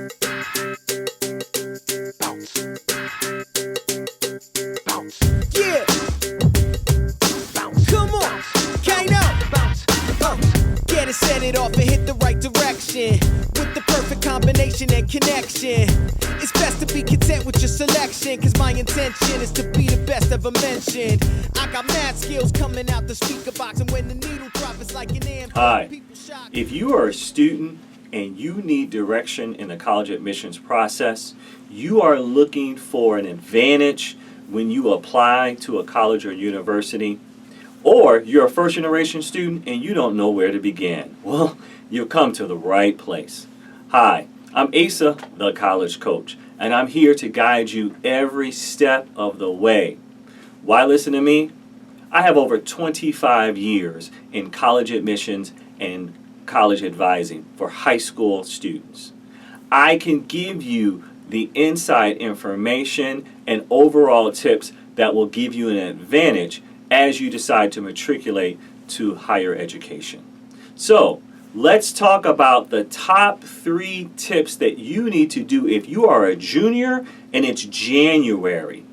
Yeah, come on, Kano. Get it, set it off and hit the right direction with the perfect combination and connection. It's best to be content with your selection, cause my intention is to be the best ever mentioned. I got mad skills coming out the speaker box, and when the needle drop, it's like an amp. Hi. People shock. If you are a student and you need direction in the college admissions process, you are looking for an advantage when you apply to a college or university, or you're a first generation student and you don't know where to begin, well, you've come to the right place. Hi, I'm Asa, the college coach, and I'm here to guide you every step of the way. Why listen to me? I have over 25 years in college admissions and college advising for high school students. I can give you the inside information and overall tips that will give you an advantage as you decide to matriculate to higher education. So, let's talk about the top 3 tips that you need to do if you are a junior and it's January.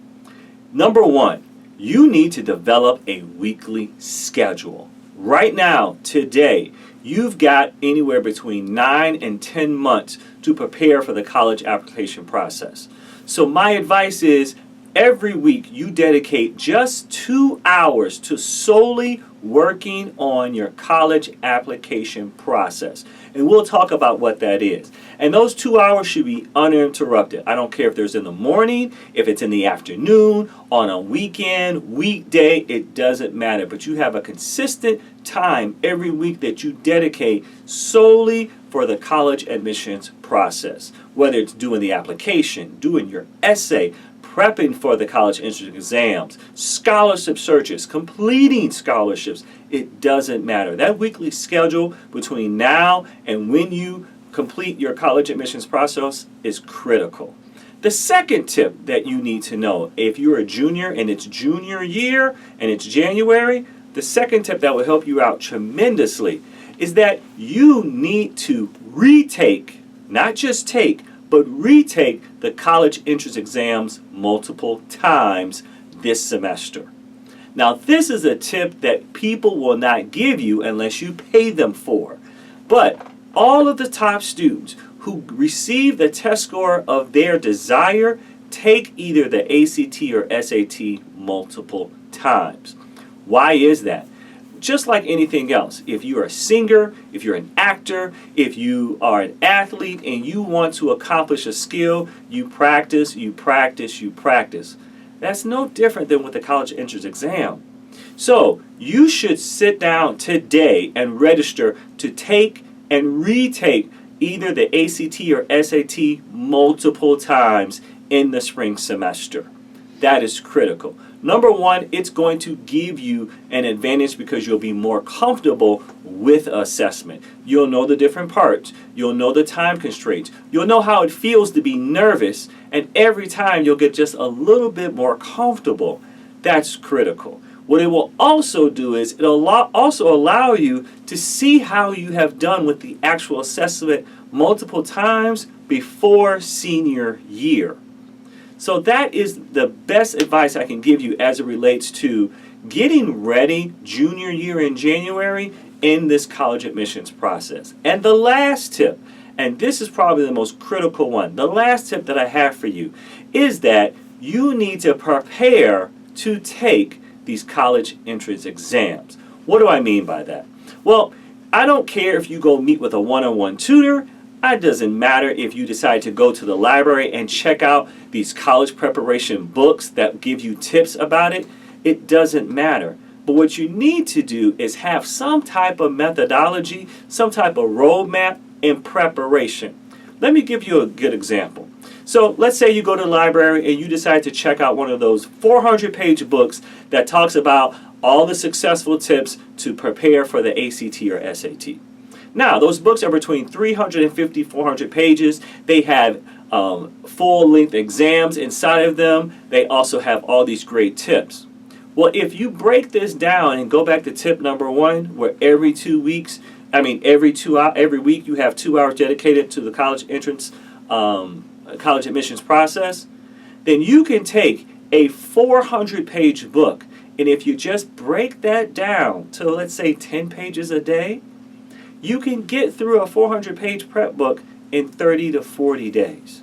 Number 1, you need to develop a weekly schedule. Right now, today, you've got anywhere between 9 and 10 months to prepare for the college application process. So my advice is every week you dedicate just 2 hours to solely working on your college application process. And we'll talk about what that is. And those 2 hours should be uninterrupted. I don't care if there's in the morning, if it's in the afternoon, on a weekend, weekday, it doesn't matter. But you have a consistent time every week that you dedicate solely for the college admissions process. Whether it's doing the application, doing your essay, prepping for the college entrance exams, scholarship searches, completing scholarships, it doesn't matter. That weekly schedule between now and when you complete your college admissions process is critical. The second tip that you need to know, if you're a junior and it's junior year and it's January, the second tip that will help you out tremendously is that you need to retake, not just take, but retake the college entrance exams multiple times this semester. Now, this is a tip that people will not give you unless you pay them for. But all of the top students who receive the test score of their desire take either the ACT or SAT multiple times. Why is that? Just like anything else, if you're a singer, if you're an actor, if you are an athlete and you want to accomplish a skill, you practice, you practice, you practice. That's no different than with the college entrance exam. So you should sit down today and register to take and retake either the ACT or SAT multiple times in the spring semester. That is critical. Number 1, it's going to give you an advantage because you'll be more comfortable with assessment. You'll know the different parts. You'll know the time constraints. You'll know how it feels to be nervous, and every time you'll get just a little bit more comfortable. That's critical. What it will also do is it'll also allow you to see how you have done with the actual assessment multiple times before senior year. So that is the best advice I can give you as it relates to getting ready junior year in January in this college admissions process. And the last tip, and this is probably the most critical one, the last tip that I have for you is that you need to prepare to take these college entrance exams. What do I mean by that? Well, I don't care if you go meet with a one-on-one tutor. It doesn't matter if you decide to go to the library and check out these college preparation books that give you tips about it. It doesn't matter. But what you need to do is have some type of methodology, some type of roadmap in preparation. Let me give you a good example. So let's say you go to the library and you decide to check out one of those 400-page books that talks about all the successful tips to prepare for the ACT or SAT. Now, those books are between 350, 400 pages. They have full-length exams inside of them. They also have all these great tips. Well, if you break this down and go back to tip number 1, where every week you have 2 hours dedicated to the college entrance college admissions process, then you can take a 400-page book, and if you just break that down to, let's say, 10 pages a day, you can get through a 400-page prep book in 30 to 40 days.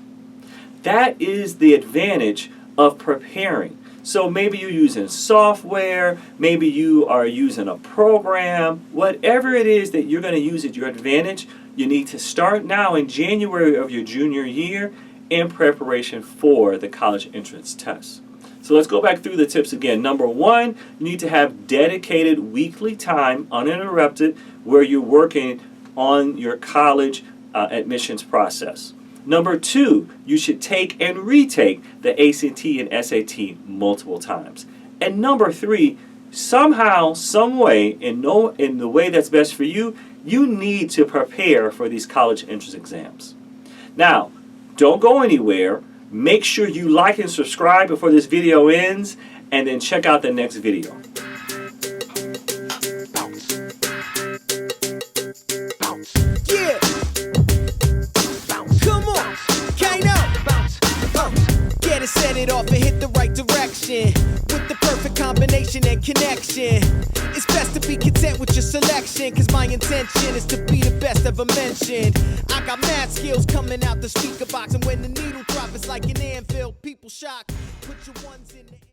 That is the advantage of preparing. So maybe you're using software, maybe you are using a program, whatever it is that you're going to use at your advantage, you need to start now in January of your junior year in preparation for the college entrance test. So let's go back through the tips again. Number one, you need to have dedicated weekly time, uninterrupted, where you're working on your college admissions process. Number two, you should take and retake the ACT and SAT multiple times. And number three, somehow, some way, in the way that's best for you, you need to prepare for these college entrance exams. Now, don't go anywhere. Make sure you like and subscribe before this video ends, and then check out the next video. Yeah. Come on, Kano. Get it, set it off, and hit the right direction with the perfect combination and connection. It's best to be content with your selection, cause my intention is to be the best ever mentioned. I got mad skills coming out the speaker box, and when the needle drop, it's like an anvil. People shock. Put your ones in the